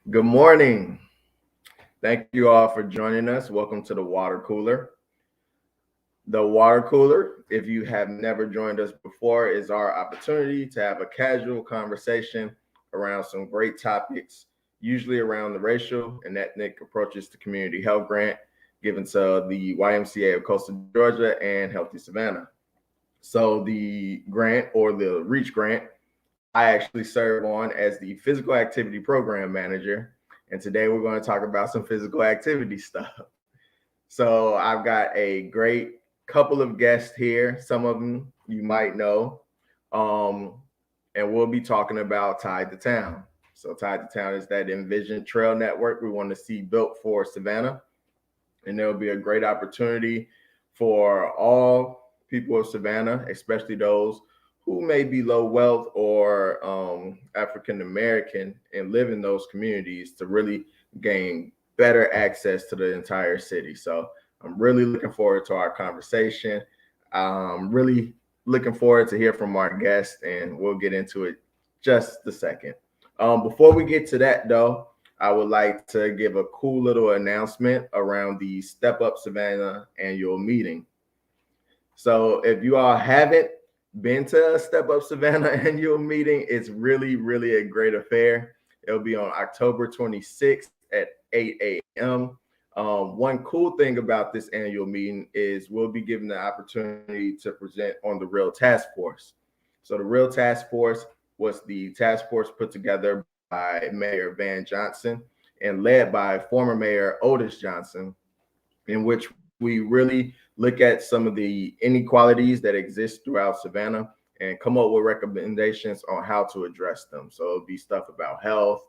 Good morning. Thank you all for joining us. Welcome to the Water Cooler. The Water Cooler, if you have never joined us before, is our opportunity to have a casual conversation around some great topics, usually around the racial and ethnic approaches to community health grant given to the YMCA of Coastal Georgia and Healthy Savannah. So, the grant or the REACH grant I actually serve on as the physical activity program manager. And today we're going to talk about some physical activity stuff. So I've got a great couple of guests here. Some of them you might know. Um, and we'll be talking about Tied to Town. So Tied to Town is that envisioned trail network we want to see built for Savannah. And there will be a great opportunity for all people of Savannah, especially those who may be low wealth or African American and live in those communities to really gain better access to the entire city. So I'm really looking forward to our conversation. I'm really looking forward to hear from our guests, and we'll get into it just a second. Before we get to that, though, I would like to give a cool little announcement around the Step Up Savannah annual meeting. So if you all haven't been to a Step Up Savannah annual meeting, it's really, really a great affair. It'll be on October 26th at 8 a.m. One cool thing about this annual meeting is we'll be given the opportunity to present on the Real Task Force. So the Real Task Force was the task force put together by Mayor Van Johnson and led by former Mayor Otis Johnson, in which we really look at some of the inequalities that exist throughout Savannah and come up with recommendations on how to address them. So it'll be stuff about health,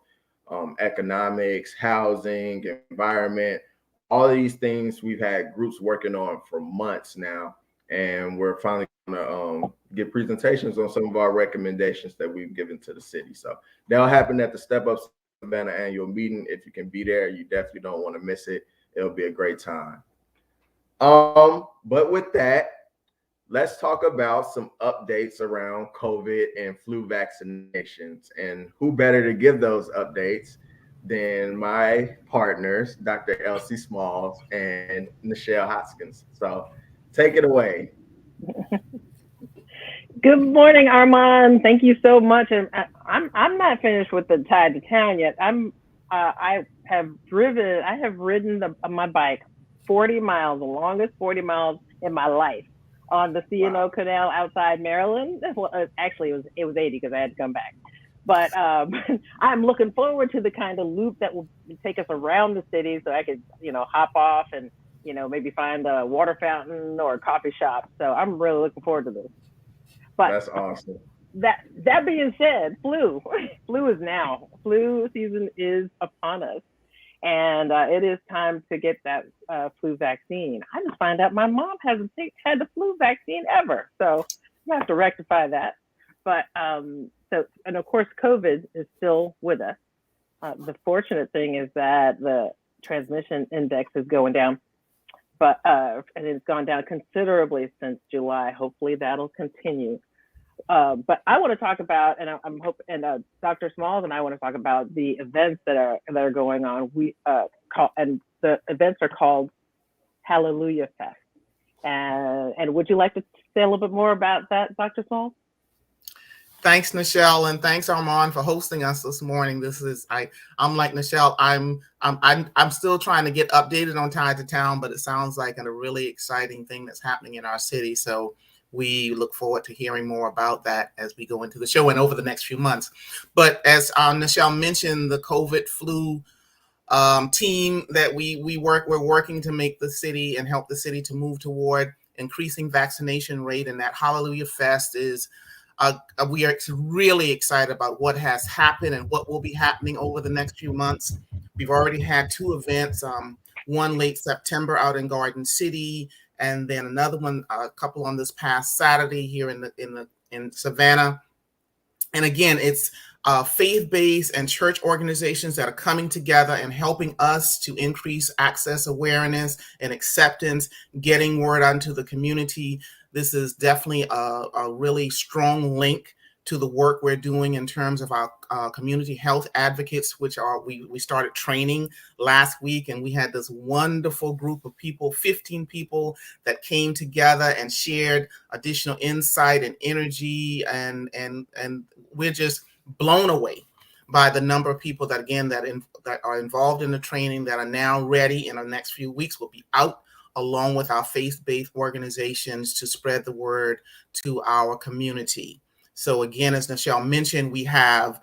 economics, housing, environment, all of these things we've had groups working on for months now. And we're finally going to get presentations on some of our recommendations that we've given to the city. So that'll happen at the Step Up Savannah annual meeting. If you can be there, you definitely don't want to miss it. It'll be a great time. But with that, let's talk about some updates around COVID and flu vaccinations. And who better to give those updates than my partners, Dr. Elsie Smalls and Nichelle Hoskins. So take it away. Good morning, Armand. Thank you so much. And I'm not finished with the Tied to Town yet. I have ridden my bike 40 miles, the longest 40 miles in my life on the C&O Canal outside Maryland. Well, actually, it was 80 because I had to come back. But I'm looking forward to the kind of loop that will take us around the city so I could, hop off and, maybe find a water fountain or a coffee shop. So I'm really looking forward to this. But that's awesome. That being said, flu season is upon us. And it is time to get that flu vaccine. I just find out my mom hasn't had the flu vaccine ever. So you have to rectify that. But and of course, COVID is still with us. The fortunate thing is that the transmission index is going down, but and it's gone down considerably since July. Hopefully that'll continue. But I want to talk about, and I'm hoping, and Dr. Smalls and I want to talk about the events that are going on. And the events are called Hallelujah Fest. And would you like to say a little bit more about that, Dr. Smalls? Thanks, Nichelle, and thanks, Armand, for hosting us this morning. I'm like Nichelle. I'm still trying to get updated on Tied to Town, but it sounds like a really exciting thing that's happening in our city. So we look forward to hearing more about that as we go into the show and over the next few months. But as Nichelle mentioned, the COVID flu team that we're working to make the city and help the city to move toward increasing vaccination rate. And that Hallelujah Fest is, we are really excited about what has happened and what will be happening over the next few months. We've already had two events, one late September out in Garden City, and then another one, a couple on this past Saturday here in Savannah. And again, it's faith-based and church organizations that are coming together and helping us to increase access, awareness, and acceptance, getting word out to the community. This is definitely a really strong link to the work we're doing in terms of our community health advocates, which are we started training last week, and we had this wonderful group of people, 15 people that came together and shared additional insight and energy, and we're just blown away by the number of people that are involved in the training, that are now ready in the next few weeks, will be out along with our faith-based organizations to spread the word to our community. So again, as Nichelle mentioned, we have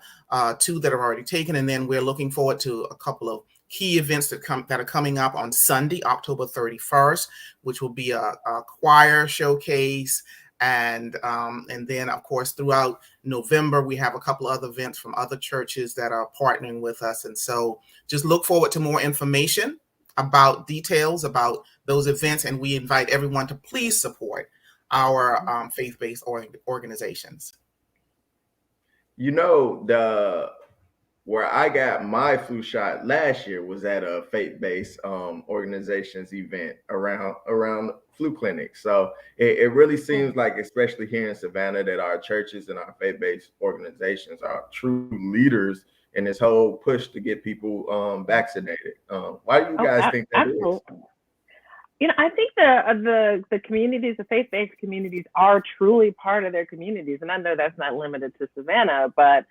2 that are already taken, and then we're looking forward to a couple of key events that are coming up on Sunday, October 31st, which will be a choir showcase. And then, of course, throughout November, we have a couple of other events from other churches that are partnering with us. And so just look forward to more information about details about those events. And we invite everyone to please support our faith-based organizations. You know, where I got my flu shot last year was at a faith-based organizations event around flu clinics. So it really seems like, especially here in Savannah, that our churches and our faith-based organizations are true leaders in this whole push to get people vaccinated. Why do you guys think that is? You know, I think the communities, the faith-based communities, are truly part of their communities, and I know that's not limited to Savannah, but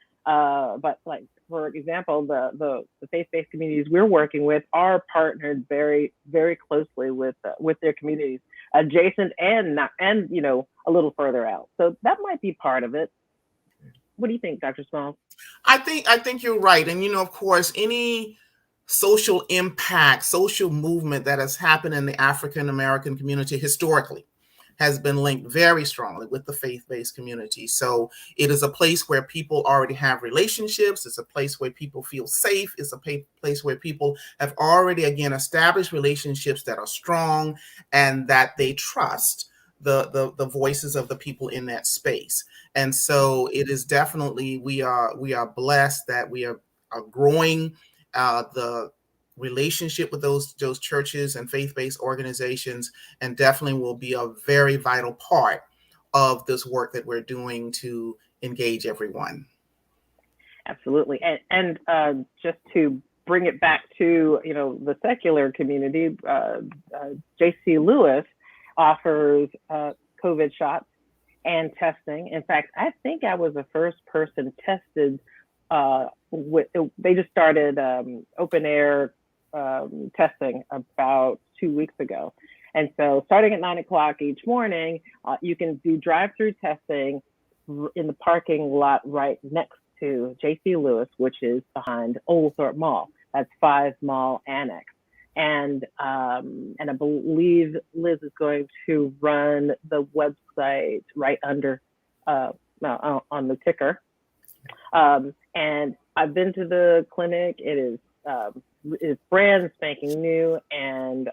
like, for example, the faith-based communities we're working with are partnered very, very closely with their communities adjacent and you know, a little further out. So that might be part of it. What do you think, Dr. Smalls? I think you're right, and you know, of course, any social impact, social movement that has happened in the African American community historically has been linked very strongly with the faith-based community. So it is a place where people already have relationships. It's a place where people feel safe. It's a place where people have already, again, established relationships that are strong and that they trust the voices of the people in that space. And so it is definitely, we are blessed that we are growing the relationship with those churches and faith-based organizations, and definitely will be a very vital part of this work that we're doing to engage everyone. Absolutely. And just to bring it back to, you know, the secular community, J.C. Lewis offers COVID shots and testing. In fact, I think I was the first person tested. They just started open air testing about 2 weeks ago. And so starting at 9 o'clock each morning, you can do drive-through testing in the parking lot right next to J.C. Lewis, which is behind Oglethorpe Mall. That's 5 Mall Annex. And I believe Liz is going to run the website right under on the ticker. And I've been to the clinic. It is brand spanking new, and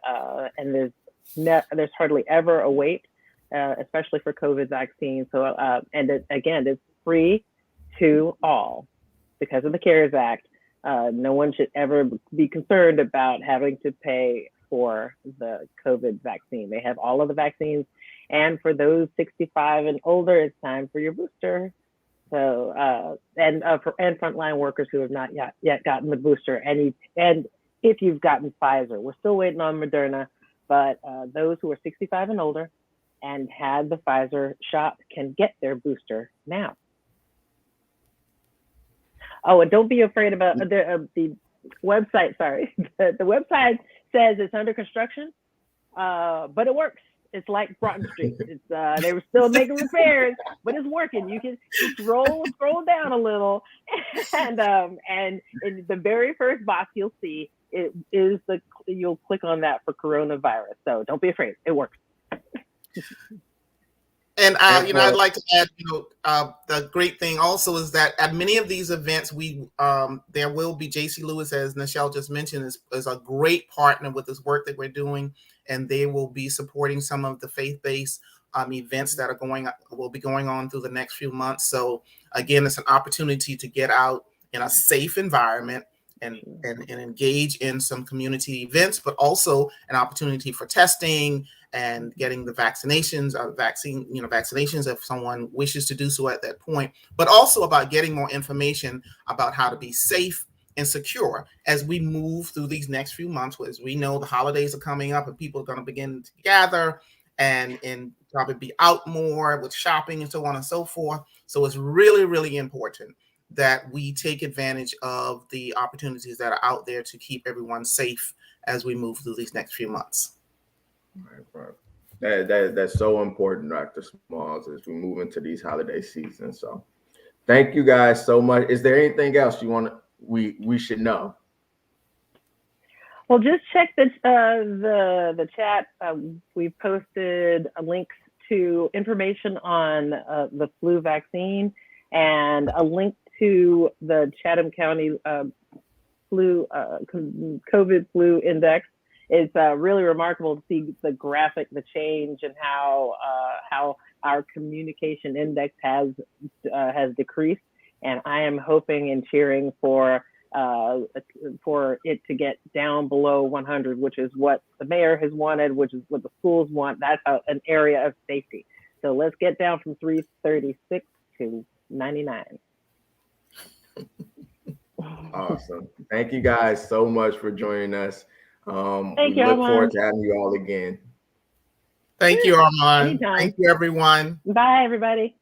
there's hardly ever a wait, especially for COVID vaccine. So again, it's free to all because of the CARES Act. No one should ever be concerned about having to pay for the COVID vaccine. They have all of the vaccines, and for those 65 and older, it's time for your booster. So and frontline workers who have not yet gotten the booster, and if you've gotten Pfizer, we're still waiting on Moderna, but those who are 65 and older and had the Pfizer shot can get their booster now. Oh, and don't be afraid about the website. Sorry, the website says it's under construction, but it works. It's like Broughton Street. It's they were still making repairs, but it's working. You can just scroll down a little, and in the very first box you'll see it is you'll click on that for coronavirus. So don't be afraid. It works. And I'd like to add, the great thing also is that at many of these events, there will be J.C. Lewis, as Nichelle just mentioned, is a great partner with this work that we're doing, and they will be supporting some of the faith-based events that will be going on through the next few months. So again, it's an opportunity to get out in a safe environment, and engage in some community events, but also an opportunity for testing and getting the vaccinations if someone wishes to do so at that point, but also about getting more information about how to be safe and secure as we move through these next few months. As we know, the holidays are coming up and people are going to begin to gather and probably be out more with shopping and so on and so forth. So it's really, really important that we take advantage of the opportunities that are out there to keep everyone safe as we move through these next few months. Right. That's so important, Dr. Smalls, as we move into these holiday seasons. So thank you guys so much. Is there anything else we should know? Well, just check the chat. We posted links to information on the flu vaccine and a link to the Chatham County COVID flu index. It's really remarkable to see the change and how our communication index has decreased. And I am hoping and cheering for it to get down below 100, which is what the mayor has wanted, which is what the schools want. That's an area of safety. So let's get down from 336 to 99. Awesome. Thank you guys so much for joining us. We look forward to having you all again. Thank you, Armand. Anytime. Thank you, everyone. Bye, everybody.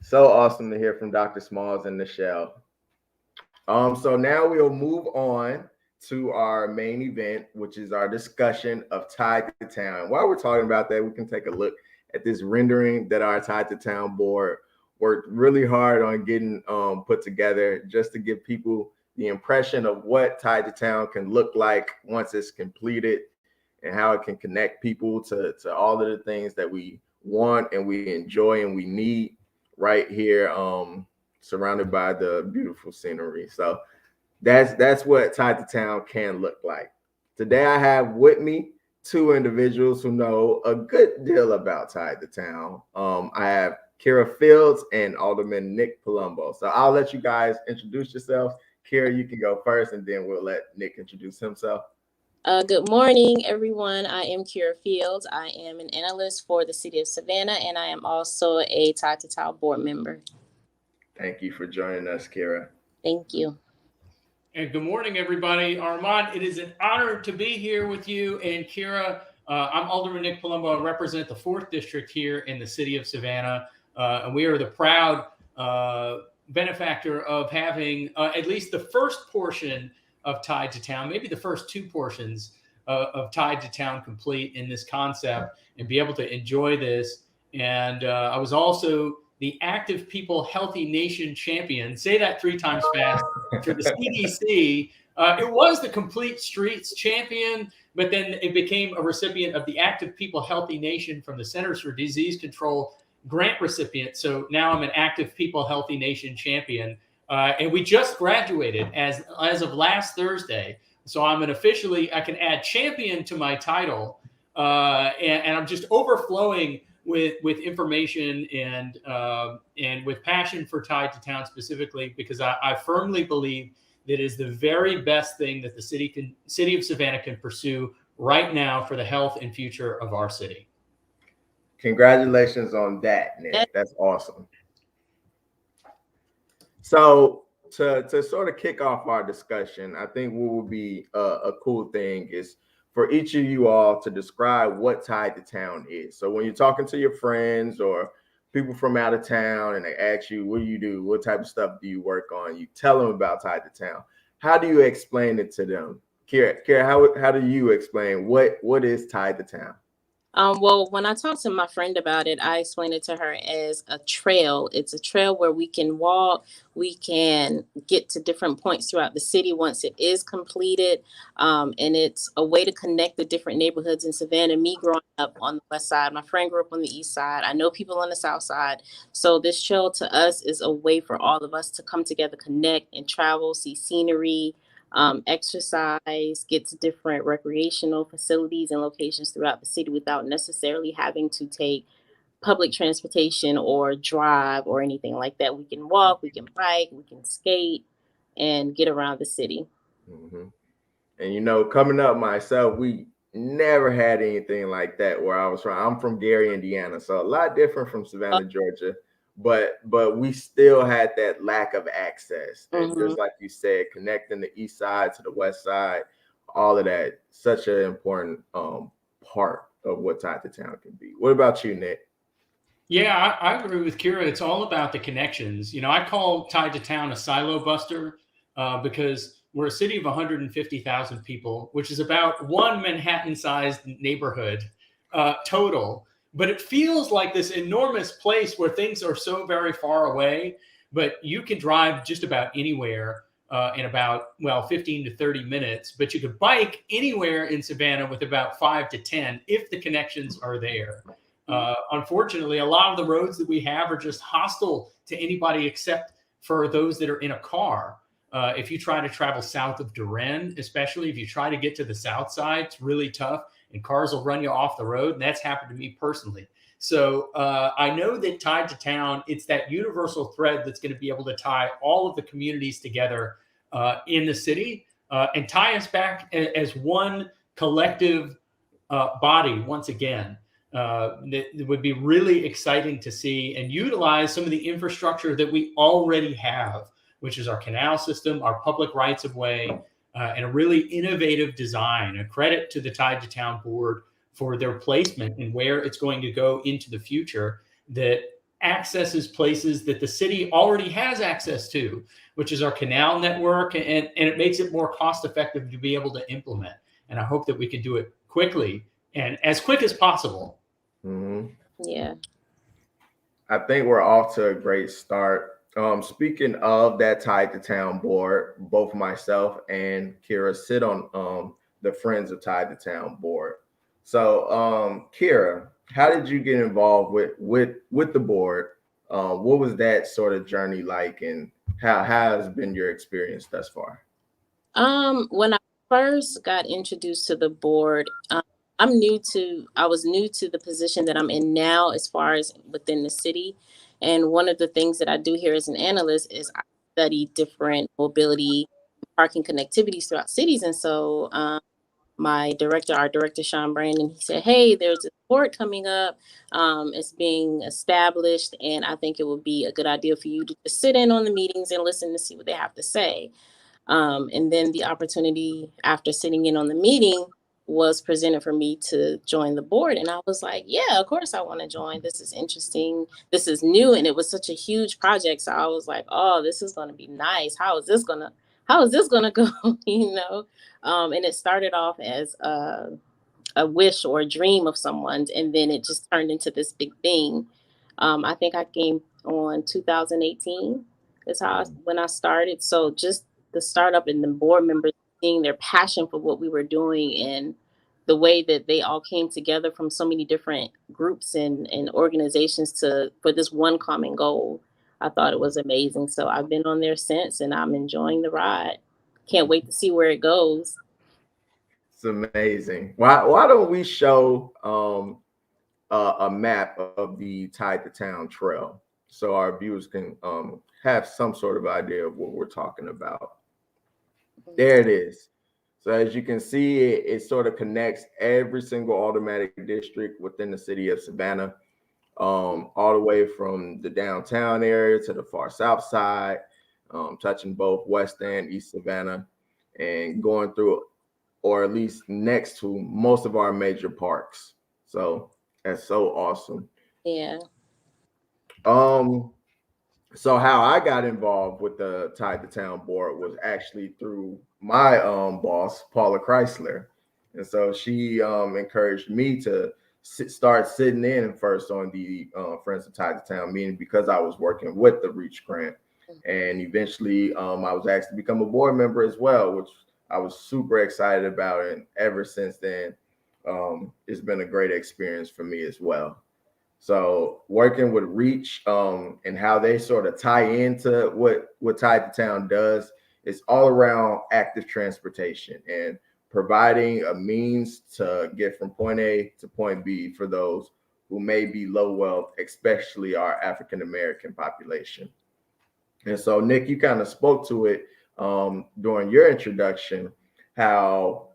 So awesome to hear from Dr. Smalls and Nichelle. So now we'll move on to our main event, which is our discussion of Tide to Town. While we're talking about that, we can take a look at this rendering that our Tide to Town board worked really hard on getting put together, just to give people the impression of what Tide to Town can look like once it's completed, and how it can connect people to all of the things that we want and we enjoy and we need right here, surrounded by the beautiful scenery. So that's what Tide to Town can look like. Today I have with me two individuals who know a good deal about Tide to Town. I have Kira Fields and Alderman Nick Palumbo. So I'll let you guys introduce yourselves. Kira, you can go first, and then we'll let Nick introduce himself. Good morning, everyone. I am Kira Fields. I am an analyst for the city of Savannah, and I am also a Tide to Town board member. Thank you for joining us, Kira. Thank you. And good morning, everybody. Armand, it is an honor to be here with you. And Kira, I'm Alderman Nick Palumbo. I represent the 4th District here in the city of Savannah. And we are the proud benefactor of having at least the first portion of Tide to Town, maybe the first 2 portions of Tide to Town complete in this concept, and be able to enjoy this. And I was also the Active People Healthy Nation champion. Say that 3 times fast for the CDC. It was the Complete Streets champion, but then it became a recipient of the Active People Healthy Nation from the Centers for Disease Control grant recipient. So now I'm an Active People Healthy Nation champion. And we just graduated as of last Thursday. So I'm I can add champion to my title. And I'm just overflowing with information and with passion for Tide to Town specifically, because I firmly believe that it is the very best thing that the city of Savannah can pursue right now for the health and future of our city. Congratulations on that, Nick. That's awesome. So to sort of kick off our discussion, I think what would be a cool thing is for each of you all to describe what Tide to Town is. So when you're talking to your friends or people from out of town and they ask you, what do you do? What type of stuff do you work on? You tell them about Tide to Town. How do you explain it to them? Kira, how do you explain what is Tide to Town? Well, when I talked to my friend about it, I explained it to her as a trail. It's a trail where we can walk, we can get to different points throughout the city once it is completed. And it's a way to connect the different neighborhoods in Savannah. Me growing up on the west side, my friend grew up on the east side. I know people on the south side. So this trail to us is a way for all of us to come together, connect and travel, see scenery, exercise, get to different recreational facilities and locations throughout the city without necessarily having to take public transportation or drive or anything like that. We can walk, we can bike, we can skate, and get around the city. Mm-hmm. And, you know, coming up myself, we never had anything like that where I was from. I'm from Gary, Indiana, so a lot different from Savannah, Georgia. But we still had that lack of access. And just like you said, connecting the east side to the west side, all of that, such an important part of what Tied to Town can be. What about you, Nick? Yeah, I agree with Kira. It's all about the connections. You know, I call Tied to Town a silo buster because we're a city of 150,000 people, which is about one Manhattan-sized neighborhood total. But it feels like this enormous place where things are so very far away, but you can drive just about anywhere in about, 15 to 30 minutes. But you could bike anywhere in Savannah with about 5 to 10 if the connections are there. Unfortunately, a lot of the roads that we have are just hostile to anybody except for those that are in a car. If you try to travel south of Duran, especially if you try to get to the south side, it's really tough and cars will run you off the road. And that's happened to me personally. So I know that Tied to Town, it's that universal thread that's going to be able to tie all of the communities together in the city and tie us back as one collective body once again. It would be really exciting to see and utilize some of the infrastructure that we already have, which is our canal system, our public rights of way, and a really innovative design. A credit to the Tied to Town board for their placement and where it's going to go into the future that accesses places that the city already has access to, which is our canal network, and it makes it more cost effective to be able to implement. And I hope that we can do it quickly and as quick as possible. Yeah. I think we're off to a great start. Speaking of that Tied to Town board, both myself and Kira sit on the Friends of Tied to Town board. So, Kira, how did you get involved with the board? What was that sort of journey like, and how has been your experience thus far? When I first got introduced to the board, I was new to the position that I'm in now as far as within the city. And one of the things that I do here as an analyst is I study different mobility, parking connectivities throughout cities. And so our director, Sean Brandon, he said, hey, there's a board coming up. It's being established. And I think it would be a good idea for you to just sit in on the meetings and listen to see what they have to say. And then the opportunity after sitting in on the meeting was presented for me to join the board. And I was like, yeah, of course I want to join. This is interesting. This is new. And it was such a huge project. So I was like, oh, this is going to be nice. How is this going to go? You know? And it started off as a wish or a dream of someone's. And then it just turned into this big thing. I think I came on 2018 is when I started. So just the startup and the board members seeing their passion for what we were doing and the way that they all came together from so many different groups and organizations for this one common goal. I thought it was amazing. So I've been on there since and I'm enjoying the ride. Can't wait to see where it goes. It's amazing. Why don't we show a map of the Tied to Town trail so our viewers can have some sort of idea of what we're talking about? There it is. So as you can see, it sort of connects every single automatic district within the city of Savannah, all the way from the downtown area to the far south side, touching both West and East Savannah, and going through, or at least next to, most of our major parks. So that's so awesome. Yeah. So how I got involved with the Tied to Town board was actually through my boss, Paula Chrysler. And so she encouraged me to start sitting in first on the Friends of Tied to Town meeting because I was working with the REACH grant. And eventually I was asked to become a board member as well, which I was super excited about. And ever since then, it's been a great experience for me as well. So working with REACH and how they sort of tie into what Tied to Town does is all around active transportation and providing a means to get from point A to point B for those who may be low wealth, especially our African American population. And so, Nick, you kind of spoke to it during your introduction, how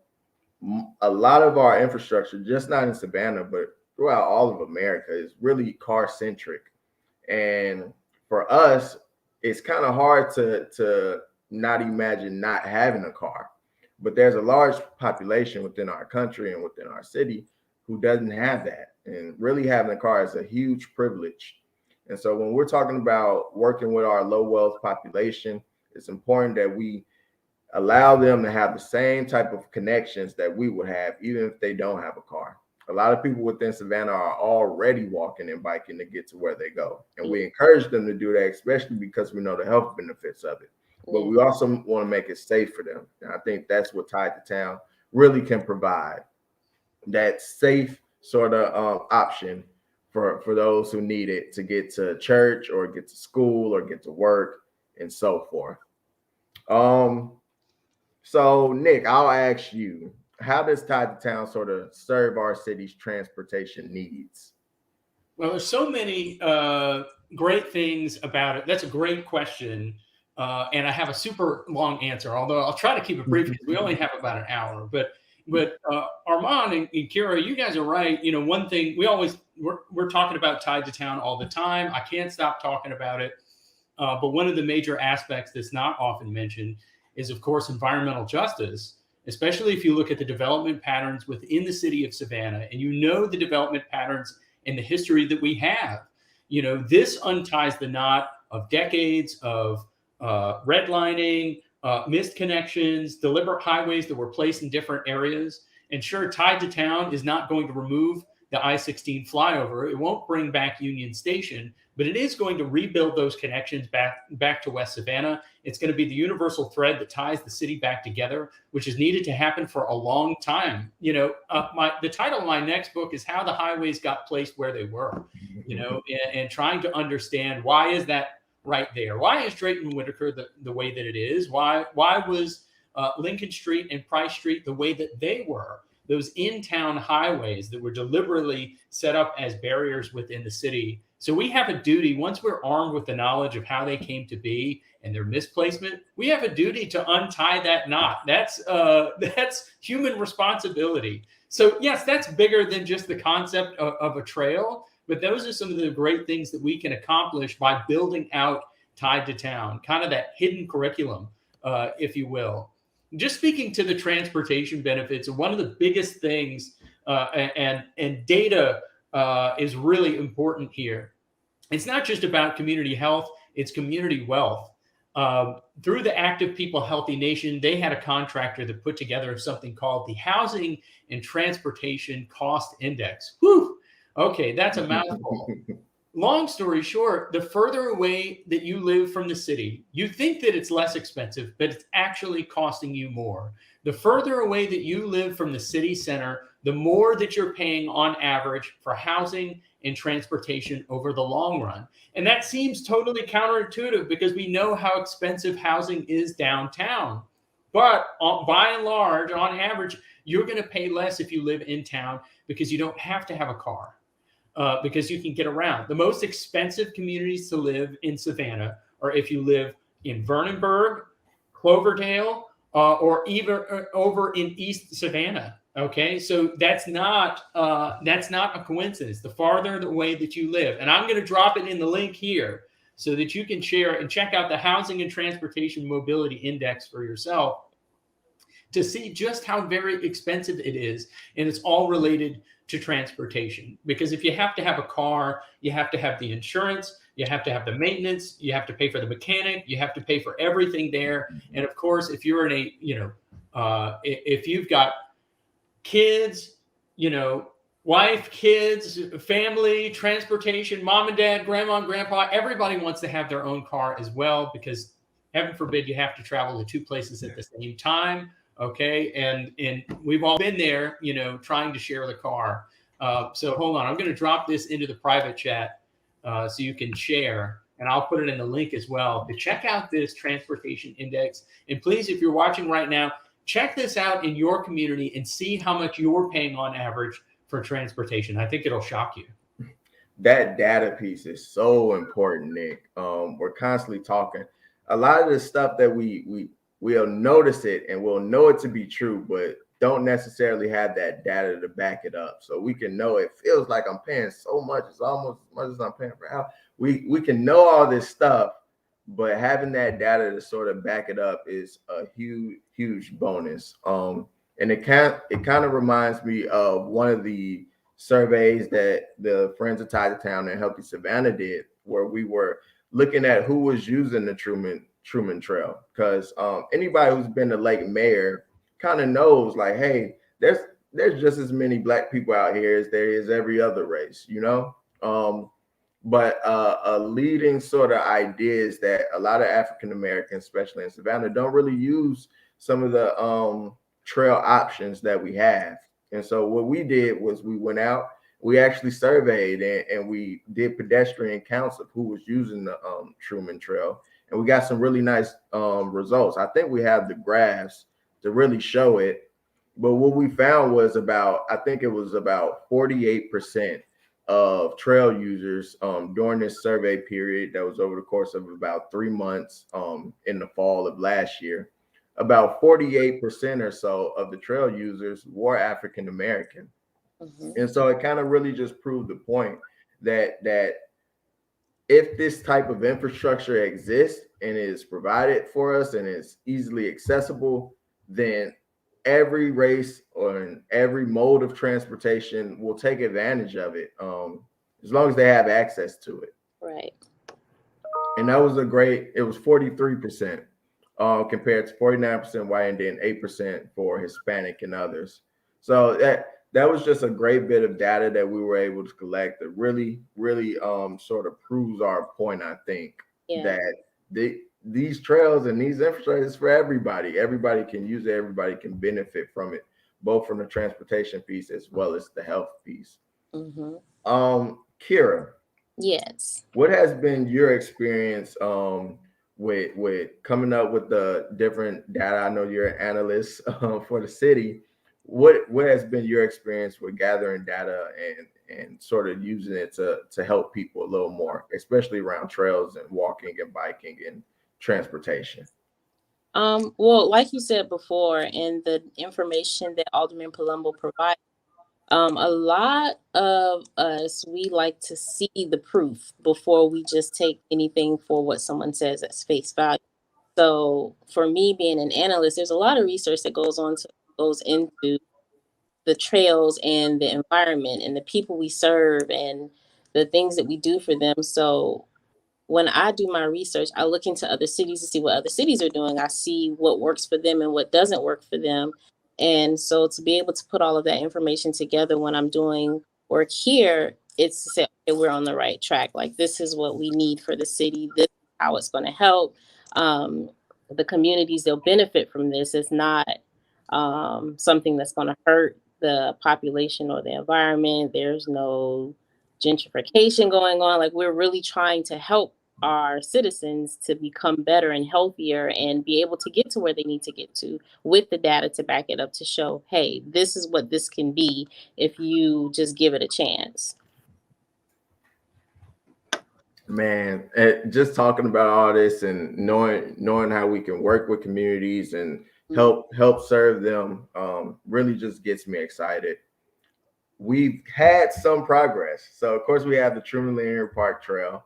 a lot of our infrastructure, just not in Savannah, but throughout all of America, is really car centric. And for us, it's kind of hard to not imagine not having a car. But there's a large population within our country and within our city who doesn't have that. And really having a car is a huge privilege. And so when we're talking about working with our low wealth population, it's important that we allow them to have the same type of connections that we would have, even if they don't have a car. A lot of people within Savannah are already walking and biking to get to where they go. And we encourage them to do that, especially because we know the health benefits of it. But we also want to make it safe for them. And I think that's what Tied to Town really can provide, that safe sort of option for those who need it to get to church or get to school or get to work and so forth. So Nick, I'll ask you, how does Tied to Town sort of serve our city's transportation needs? Well, there's so many great things about it. That's a great question. And I have a super long answer, although I'll try to keep it brief because we only have about an hour. But Armand and Kira, you guys are right. You know, one thing we're talking about Tied to Town all the time. I can't stop talking about it. But one of the major aspects that's not often mentioned is, of course, environmental justice, especially if you look at the development patterns within the city of Savannah, and you know the development patterns and the history that we have. You know, this unties the knot of decades of redlining, missed connections, deliberate highways that were placed in different areas. And sure, Tied to Town is not going to remove the I-16 flyover. It won't bring back Union Station, but it is going to rebuild those connections back to West Savannah. It's going to be the universal thread that ties the city back together, which is needed to happen for a long time. You know, the title of my next book is How the Highways Got Placed Where They Were, you know, and trying to understand why is that right there? Why is Drayton Whitaker the way that it is? Why was Lincoln Street and Price Street the way that they were? Those in-town highways that were deliberately set up as barriers within the city. So we have a duty, once we're armed with the knowledge of how they came to be and their misplacement, we have a duty to untie that knot. That's human responsibility. So yes, that's bigger than just the concept of a trail, but those are some of the great things that we can accomplish by building out Tied to Town, kind of that hidden curriculum, if you will. Just speaking to the transportation benefits, one of the biggest things, and data is really important here. It's not just about community health, it's community wealth. Through the Active People Healthy Nation, they had a contractor that put together something called the Housing and Transportation Cost Index. Whew! Okay, that's a mouthful. Long story short, the further away that you live from the city, you think that it's less expensive, but it's actually costing you more. The further away that you live from the city center, the more that you're paying on average for housing and transportation over the long run. And that seems totally counterintuitive because we know how expensive housing is downtown. But by and large, on average, you're going to pay less if you live in town because you don't have to have a car. Because you can get around. The most expensive communities to live in Savannah are if you live in Vernonburg, Cloverdale, or even over in East Savannah. Okay, so that's not a coincidence. The farther away that you live, and I'm going to drop it in the link here so that you can share and check out the Housing and Transportation Mobility Index for yourself to see just how very expensive it is, and it's all related to transportation. Because if you have to have a car, you have to have the insurance, you have to have the maintenance, you have to pay for the mechanic, you have to pay for everything there. And of course, if you're in a, if you've got kids, wife, kids, family, transportation, mom and dad, grandma and grandpa, everybody wants to have their own car as well, because heaven forbid you have to travel to two places at the same time. Okay. And we've all been there, trying to share the car. So hold on, I'm going to drop this into the private chat so you can share, and I'll put it in the link as well to check out this transportation index. And please, if you're watching right now, check this out in your community and see how much you're paying on average for transportation. I think it'll shock you. that data piece is so important, Nick. We're constantly talking. A lot of the stuff that we'll notice it and we'll know it to be true, but don't necessarily have that data to back it up. So we can know it feels like I'm paying so much. It's almost as much as I'm paying for house. We can know all this stuff, but having that data to sort of back it up is a huge bonus. And it kind of reminds me of one of the surveys that the Friends of Tied to Town and Healthy Savannah did, where we were looking at who was using the Truman Trail. Because anybody who's been to Lake Mayer kind of knows, like, hey, there's just as many Black people out here as there is every other race, you know. But a leading sort of idea is that a lot of African Americans, especially in Savannah, don't really use some of the trail options that we have. And so what we did was we went out, we actually surveyed and we did pedestrian counts of who was using the Truman Trail. And we got some really nice results. I think we have the graphs to really show it. But what we found was I think it was about 48% of trail users during this survey period that was over the course of about 3 months in the fall of last year. About 48% or so of the trail users were African American. Mm-hmm. And so it kind of really just proved the point that if this type of infrastructure exists and is provided for us and is easily accessible, then every race or every mode of transportation will take advantage of it, as long as they have access to it. Right. And that was it was 43%. Compared to 49% white and then 8% for Hispanic and others. So that was just a great bit of data that we were able to collect that really sort of proves our point, I think, that these trails and these infrastructures for everybody. Everybody can use it. Everybody can benefit from it, both from the transportation piece as well as the health piece. Mm-hmm. Kira. Yes. What has been your experience with coming up with the different data? I know you're an analyst for the city. What has been your experience with gathering data and sort of using it to help people a little more, especially around trails and walking and biking and transportation? Well, like you said before, in the information that Alderman Palumbo provided, a lot of us, we like to see the proof before we just take anything for what someone says as face value. So for me, being an analyst, there's a lot of research that goes into the trails and the environment and the people we serve and the things that we do for them. So when I do my research, I look into other cities to see what other cities are doing. I see what works for them and what doesn't work for them. And so to be able to put all of that information together when I'm doing work here, it's to say, okay, we're on the right track. Like, this is what we need for the city. This is how it's going to help. The communities, they'll benefit from this. It's not something that's going to hurt the population or the environment. There's no gentrification going on. Like, we're really trying to help our citizens to become better and healthier and be able to get to where they need to get to with the data to back it up, to show, hey, this is what this can be if you just give it a chance. Man, just talking about all this and knowing how we can work with communities and help serve them really just gets me excited. We've had some progress. So of course we have the Truman Linear Park Trail,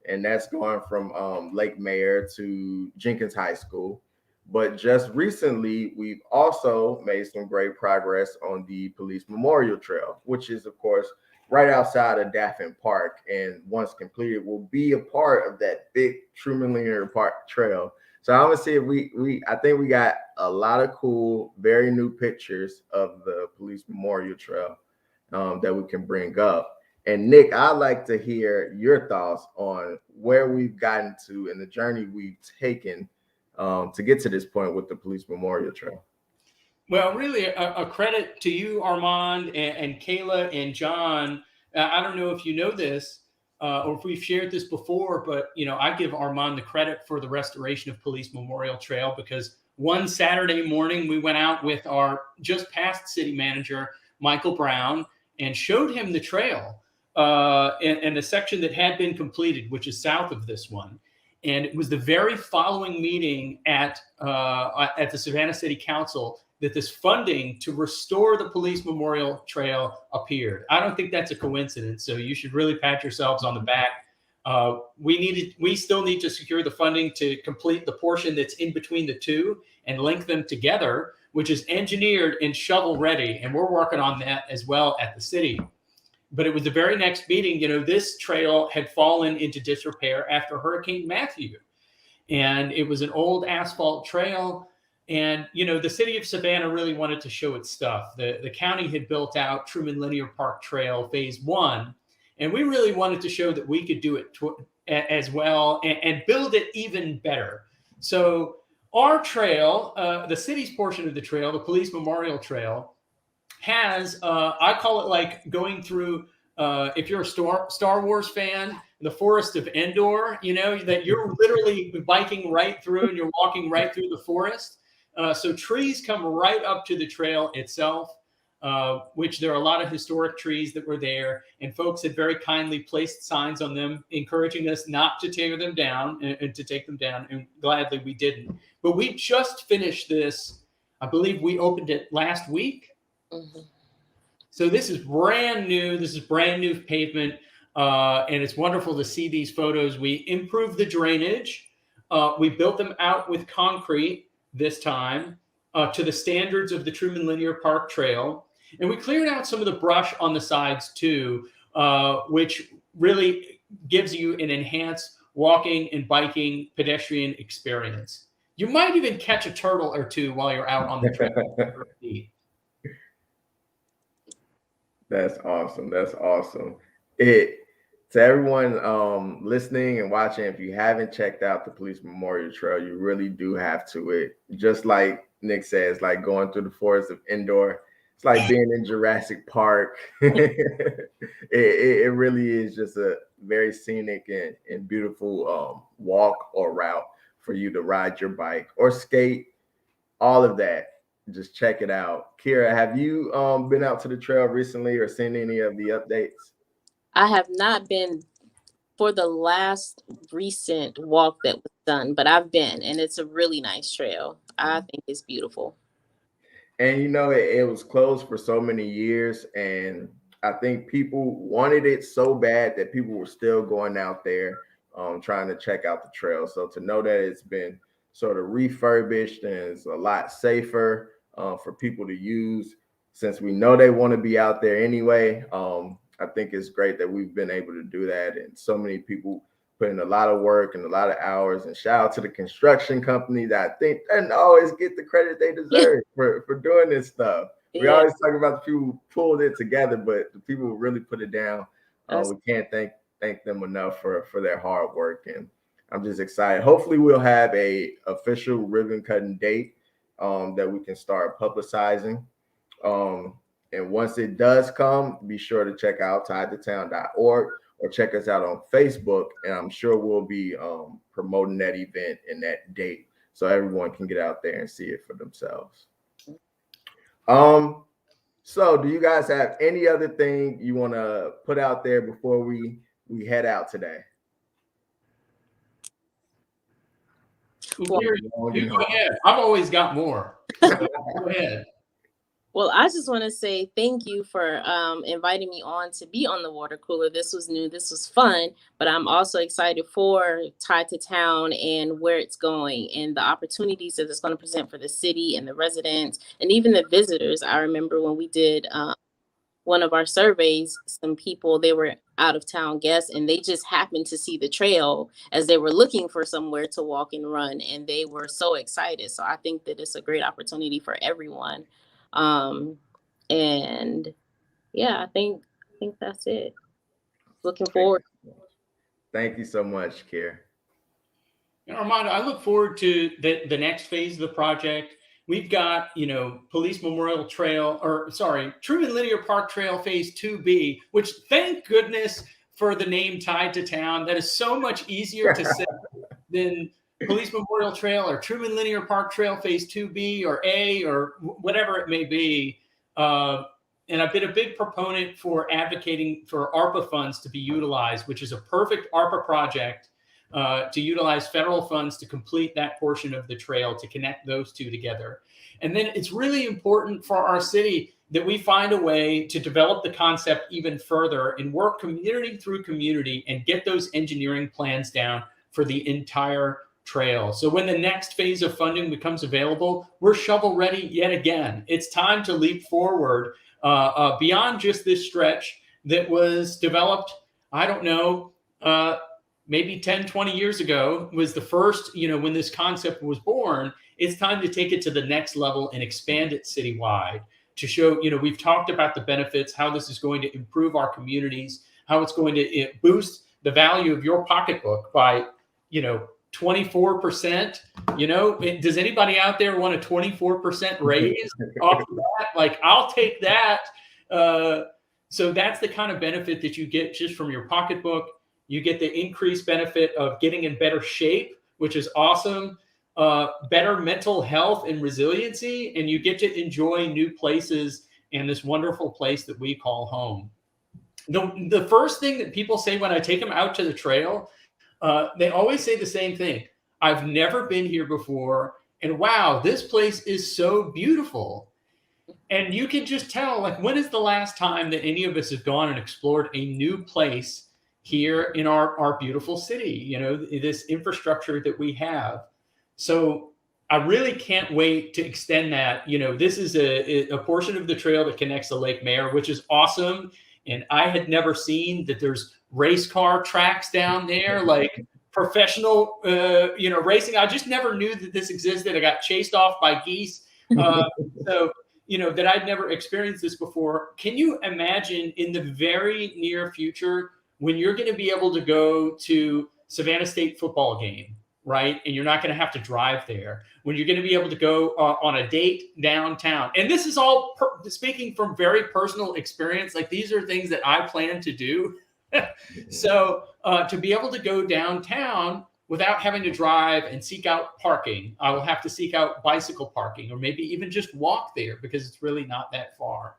and that's going from Lake Mayer to Jenkins High School. But just recently, we've also made some great progress on the Police Memorial Trail, which is, of course, right outside of Daffin Park. And once completed, will be a part of that big Truman Linear Park Trail. So I want to see if I think we got a lot of cool, very new pictures of the Police Memorial Trail that we can bring up. And Nick, I'd like to hear your thoughts on where we've gotten to and the journey we've taken to get to this point with the Police Memorial Trail. Well, really a credit to you, Armand, and Kayla and John. I don't know if you know this or if we've shared this before, but I give Armand the credit for the restoration of Police Memorial Trail, because one Saturday morning we went out with our just passed city manager, Michael Brown, and showed him the trail. and the section that had been completed, which is south of this one. And it was the very following meeting at the Savannah City Council that this funding to restore the police memorial trail appeared. I don't think that's a coincidence. So you should really pat yourselves on the back. We still need to secure the funding to complete the portion that's in between the two and link them together, which is engineered and shovel ready. And we're working on that as well at the city. But it was the very next meeting, this trail had fallen into disrepair after Hurricane Matthew. And it was an old asphalt trail. And, the city of Savannah really wanted to show its stuff. The county had built out Truman Linear Park Trail Phase 1. And we really wanted to show that we could do it as well and build it even better. So our trail, the city's portion of the trail, the Police Memorial Trail, has, I call it like going through, if you're a Star Wars fan, the Forest of Endor, that you're literally biking right through and you're walking right through the forest. So trees come right up to the trail itself, which there are a lot of historic trees that were there, and folks had very kindly placed signs on them, encouraging us not to tear them down and to take them down. And gladly we didn't. But we just finished this. I believe we opened it last week. Mm-hmm. So this is brand new. This is brand new pavement. And it's wonderful to see these photos. We improved the drainage. We built them out with concrete this time to the standards of the Truman Linear Park Trail. And we cleared out some of the brush on the sides too, which really gives you an enhanced walking and biking pedestrian experience. You might even catch a turtle or two while you're out on the trail. That's awesome. That's awesome. To everyone listening and watching, if you haven't checked out the Police Memorial Trail, you really do have to. It just like Nick says, like going through the Forest of Endor. It's like being in Jurassic Park. It really is just a very scenic and beautiful walk or route for you to ride your bike or skate. All of that. Just check it out. Kira, have you been out to the trail recently or seen any of the updates? I have not been for the last recent walk that was done, but I've been, and it's a really nice trail. I think it's beautiful. And it was closed for so many years, and I think people wanted it so bad that people were still going out there trying to check out the trail. So to know that it's been sort of refurbished and it's a lot safer for people to use, since we know they want to be out there anyway. I think it's great that we've been able to do that, and so many people put in a lot of work and a lot of hours. And shout out to the construction company that I think doesn't always get the credit they deserve for doing this stuff. We always talk about the people who pulled it together, but the people who really put it down, we can't thank them enough for their hard work. And I'm just excited. Hopefully we'll have a official ribbon cutting date that we can start publicizing. And once it does come, be sure to check out tiedtotown.org or check us out on Facebook. And I'm sure we'll be promoting that event and that date so everyone can get out there and see it for themselves. So do you guys have any other thing you want to put out there before we head out today? Well, you go ahead. I've always got more. So go ahead. Well, I just want to say thank you for inviting me on to be on the water cooler. This was new. This was fun. But I'm also excited for Tied to Town and where it's going and the opportunities that it's going to present for the city and the residents and even the visitors. I remember when we did one of our surveys, some people, they were out of town guests and they just happened to see the trail as they were looking for somewhere to walk and run. And they were so excited. So I think that it's a great opportunity for everyone. And yeah, I think that's it. Looking forward. Thank you so much, Kier. Armando, I look forward to the next phase of the project. We've got, Police Memorial Trail, Truman Linear Park Trail Phase 2B, which thank goodness for the name Tied to Town. That is so much easier to say than Police Memorial Trail or Truman Linear Park Trail Phase 2B or A or whatever it may be. and I've been a big proponent for advocating for ARPA funds to be utilized, which is a perfect ARPA project to utilize federal funds to complete that portion of the trail, to connect those two together. And then it's really important for our city that we find a way to develop the concept even further and work community through community and get those engineering plans down for the entire trail. So when the next phase of funding becomes available, we're shovel ready yet again. It's time to leap forward beyond just this stretch that was developed, I don't know, maybe 10, 20 years ago was the first, when this concept was born. It's time to take it to the next level and expand it citywide to show, we've talked about the benefits, how this is going to improve our communities, how it's going to boost the value of your pocketbook by, 24%. Does anybody out there want a 24% raise off of that? Like, I'll take that. So that's the kind of benefit that you get just from your pocketbook. You get the increased benefit of getting in better shape, which is awesome. Better mental health and resiliency, and you get to enjoy new places and this wonderful place that we call home. The first thing that people say when I take them out to the trail, they always say the same thing. I've never been here before, and wow, this place is so beautiful. And you can just tell, like, when is the last time that any of us have gone and explored a new place here in our beautiful city, this infrastructure that we have. So I really can't wait to extend that. This is a portion of the trail that connects to Lake Mare, which is awesome. And I had never seen that there's race car tracks down there, like professional, racing. I just never knew that this existed. I got chased off by geese. So, that I'd never experienced this before. Can you imagine in the very near future when you're going to be able to go to Savannah State football game, right? And you're not going to have to drive there. When you're going to be able to go on a date downtown. And this is all speaking from very personal experience. Like, these are things that I plan to do. So to be able to go downtown without having to drive and seek out parking, I will have to seek out bicycle parking, or maybe even just walk there because it's really not that far.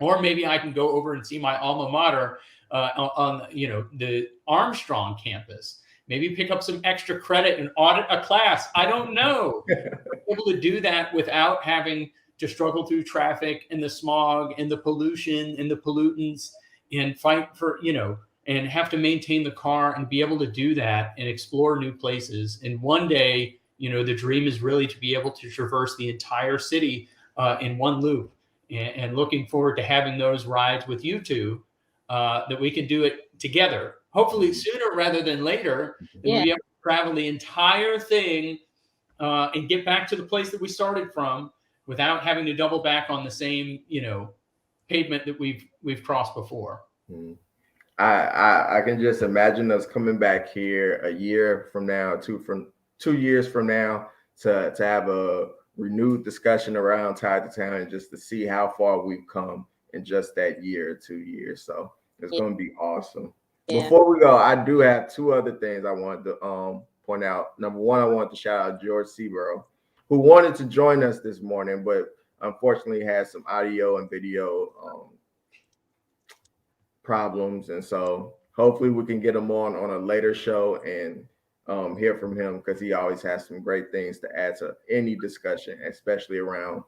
Or maybe I can go over and see my alma mater on the Armstrong campus. Maybe pick up some extra credit and audit a class. I don't know. Able to do that without having to struggle through traffic and the smog and the pollution and the pollutants and fight for, and have to maintain the car, and be able to do that and explore new places. And one day, the dream is really to be able to traverse the entire city in one loop, and looking forward to having those rides with you two, that we can do it together. Hopefully sooner rather than later, and we'll be able to travel the entire thing and get back to the place that we started from without having to double back on the same, pavement that we've crossed before. I can just imagine us coming back here a year from now, 2 years from now, to have a renewed discussion around Tied to Town, and just to see how far we've come in just that year or 2 years. So it's going to be awesome. Yeah. Before we go, I do have two other things I wanted to point out. Number one, I want to shout out George Seaborough, who wanted to join us this morning, but unfortunately had some audio and video problems. And so hopefully we can get him on a later show and hear from him, because he always has some great things to add to any discussion, especially around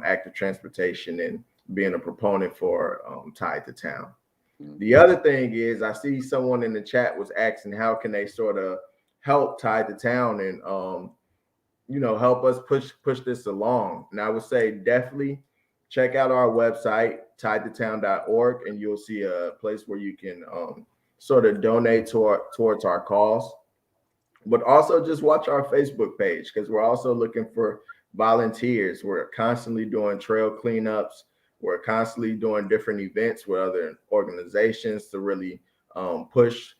active transportation and being a proponent for Tied to Town. The other thing is, I see someone in the chat was asking how can they sort of help Tied to Town and help us push this along. And I would say definitely check out our website, tiedtotown.org, and you'll see a place where you can sort of donate towards our cause. But also just watch our Facebook page, because we're also looking for volunteers. We're constantly doing trail cleanups. We're constantly doing different events with other organizations to really push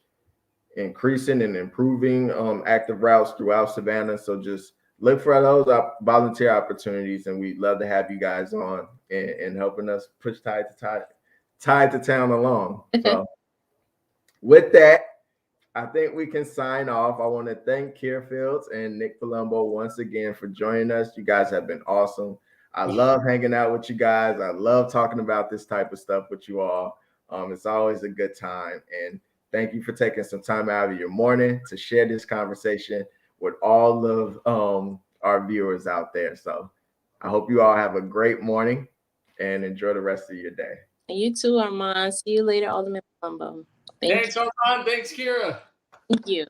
increasing and improving active routes throughout Savannah. So just look for those volunteer opportunities, and we'd love to have you guys on and helping us push Tied to Town along. So with that, I think we can sign off. I want to thank Kira Fields and Nick Palumbo once again for joining us. You guys have been awesome. I love hanging out with you guys. I love talking about this type of stuff with you all. It's always a good time. And thank you for taking some time out of your morning to share this conversation with all of our viewers out there. So I hope you all have a great morning and enjoy the rest of your day. And you too, Armand. See you later, Alderman Palumbo. Thanks, Armand. Thanks, Kira. Thank you.